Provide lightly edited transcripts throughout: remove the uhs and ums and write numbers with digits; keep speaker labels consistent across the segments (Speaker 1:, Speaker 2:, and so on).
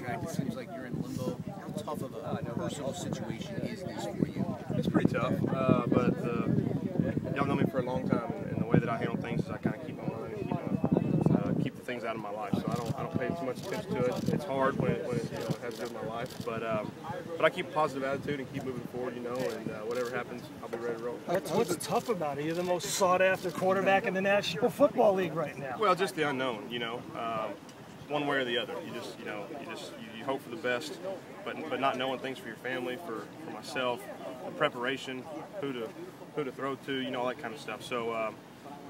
Speaker 1: contract. It seems like you're in limbo. How tough of a personal situation is this for you?
Speaker 2: It's pretty tough, but y'all know me for a long time, and the way that I handle things is I kind of keep my mind, keep the things out of my life. So I don't pay too much attention to it. It's hard when it has to do with my life, but I keep a positive attitude and keep moving forward, and whatever happens, I'll be ready to roll.
Speaker 3: What's tough about it? You're the most sought-after quarterback in the National Football League right now.
Speaker 2: Well, just the unknown, one way or the other. You hope for the best, but not knowing things for your family, for myself, the preparation, who to throw to, all that kind of stuff. So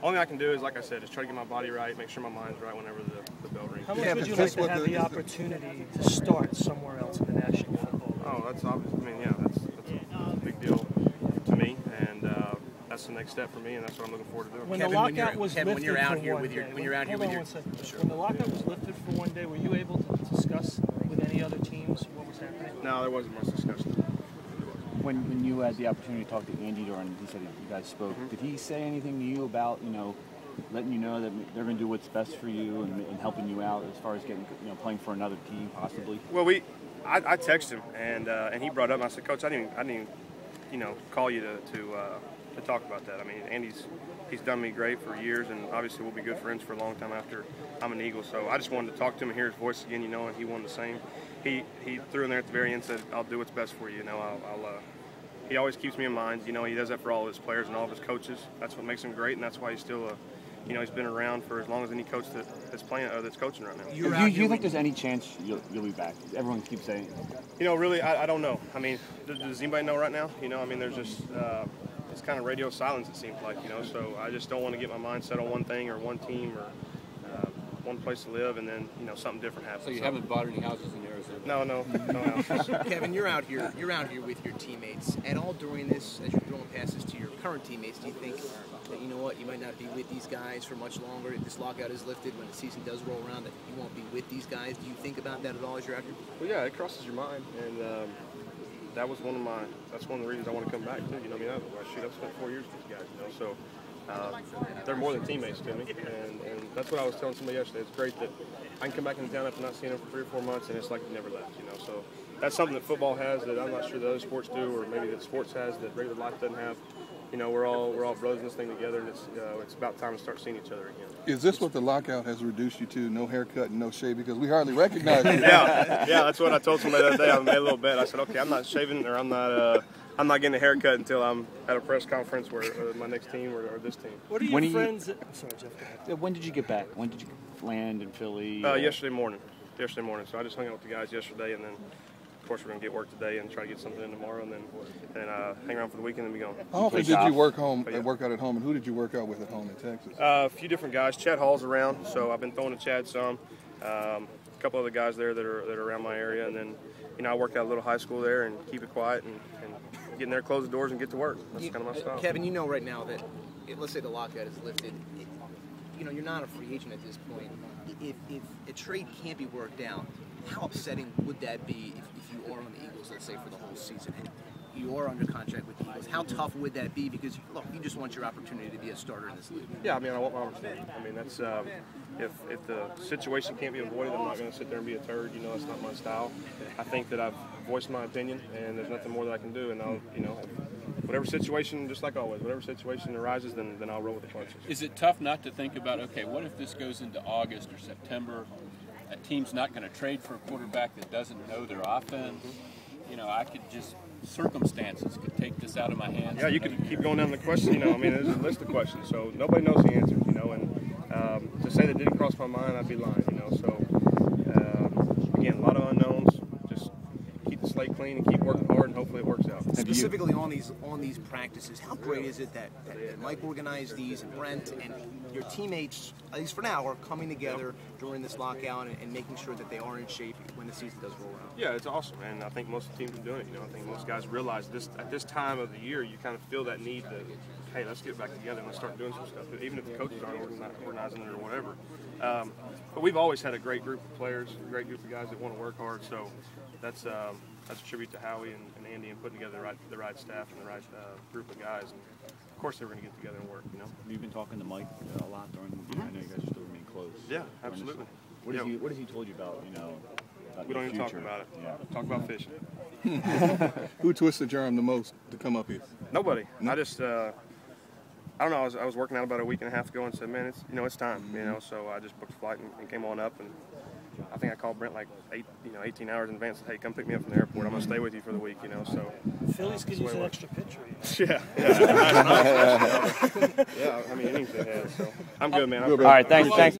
Speaker 2: only thing I can do is, like I said, is try to get my body right, make sure my mind's right whenever the bell rings.
Speaker 3: How much would you like to have the opportunity to start somewhere else in the National Football League?
Speaker 2: Oh, that's obvious. I mean, yeah, that's a big deal to me, and that's the next step for me, and that's what I'm looking forward to doing.
Speaker 3: When the lockout was lifted
Speaker 1: when you're out here with
Speaker 3: when the lockout was lifted for one day, were you able to discuss with any other teams what was happening?
Speaker 2: No, there wasn't much discussion.
Speaker 4: When you had the opportunity to talk to Andy during, he said you guys spoke. Did he say anything to you about letting you know that they're going to do what's best for you and helping you out as far as getting playing for another team possibly?
Speaker 2: Well, I texted him and he brought it up. And I said, Coach, I didn't even call you to talk about that. I mean, he's done me great for years, and obviously we'll be good friends for a long time after I'm an Eagle. So I just wanted to talk to him and hear his voice again, and he wanted the same. He threw in there at the very end, said, I'll do what's best for you. He always keeps me in mind. He does that for all of his players and all of his coaches. That's what makes him great, and that's why he's still he's been around for as long as any coach that's coaching right now.
Speaker 4: Do you think there's any chance you'll be back? Everyone keeps saying.
Speaker 2: Really, I don't know. I mean, does anybody know right now? There's just it's kind of radio silence, it seems like. So I just don't want to get my mind set on one thing or one team or one place to live, and then something different happens.
Speaker 5: So you haven't bought any houses in Arizona?
Speaker 2: No houses.
Speaker 1: Kevin, you're out here with your teammates. At all during this, as you're throwing passes to your current teammates, do you think that you might not be with these guys for much longer? If this lockout is lifted, when the season does roll around, that you won't be with these guys? Do you think about that at all as you're out here?
Speaker 2: Well, yeah, it crosses your mind, and that's one of the reasons I want to come back too. I've spent 4 years with these guys, so. They're more than teammates to me, and that's what I was telling somebody yesterday. It's great that I can come back into town after not seeing them for 3 or 4 months, and it's like they never left. So that's something that football has that I'm not sure that other sports do, or maybe that sports has that regular life doesn't have. We're all brothers in this thing together, and it's about time to start seeing each other again.
Speaker 6: Is this what the lockout has reduced you to? No haircut and no shave, because we hardly recognize you.
Speaker 2: Yeah, that's what I told somebody the other day. I made a little bet. I said, okay, I'm not shaving, or I'm not getting a haircut until I'm at a press conference where my next team or this team.
Speaker 3: What are your friends? I'm sorry, Jeff. Go ahead.
Speaker 4: When did you get back? When did you land in Philly?
Speaker 2: Yesterday morning. So I just hung out with the guys yesterday, and then of course we're gonna get work today and try to get something in tomorrow, and then hang around for the weekend and be gone.
Speaker 6: How often did you work out at home, and who did you work out with at home in Texas?
Speaker 2: A few different guys. Chad Hall's around, so I've been throwing to Chad some. A couple other guys there that are around my area, and then I work out a little high school there and keep it quiet and get in there, close the doors, and get to work. That's kind of my style.
Speaker 1: Kevin, right now that let's say the lockout is lifted, you're not a free agent at this point. If a trade can't be worked out, how upsetting would that be if you are on the Eagles, let's say, for the whole season? You are under contract with the Eagles. How tough would that be? Because, look, you just want your opportunity to be a starter in this league.
Speaker 2: Yeah, I want my opportunity. That's if the situation can't be avoided, I'm not going to sit there and be a turd. That's not my style. I think that I've voiced my opinion, and there's nothing more that I can do. And I'll, whatever situation, just like always, whatever situation arises, then I'll roll with the punches.
Speaker 5: Is it tough not to think about, okay, what if this goes into August or September? A team's not going to trade for a quarterback that doesn't know their offense. I could just, circumstances could take this out of my hands.
Speaker 2: Yeah, you could keep going down the question. There's a list of questions, so nobody knows the answers. And to say that didn't cross my mind, I'd be lying. So again, a lot of unknowns. Just keep the slate clean and keep working hard, and hopefully it works out.
Speaker 1: Specifically on these practices, how great is it that Mike organized these, and Brent and your teammates, at least for now, are coming together during this lockout and making sure that they are in shape when the season does roll around?
Speaker 2: Yeah, it's awesome, and I think most of the teams are doing it. I think most guys realize this at this time of the year, you kind of feel that need to, hey, let's get back together and let's start doing some stuff, even if the coaches aren't organizing it or whatever. But we've always had a great group of players, a great group of guys that want to work hard, so that's a tribute to Howie and Andy and putting together the right staff and the right group of guys. And of course, they were going to get together and work.
Speaker 4: You've been talking to Mike a lot during. I know you guys still remain close.
Speaker 2: Yeah, absolutely.
Speaker 4: What has he told you about
Speaker 2: We don't even talk
Speaker 4: future.
Speaker 2: about it.
Speaker 4: Yeah.
Speaker 2: Talk about fishing.
Speaker 6: Who twisted your arm the most to come up here?
Speaker 2: Nobody. I just, I don't know. I was working out about a week and a half ago and said, man, it's time. So I just booked a flight and came on up. And I think I called Brent like 18 hours in advance. And, hey, come pick me up from the airport. I'm gonna stay with you for the week. So.
Speaker 3: Phillies could use an extra pitcher.
Speaker 2: Yeah. Yeah. I mean, anything has. So I'm good, man.
Speaker 4: All right. Thanks.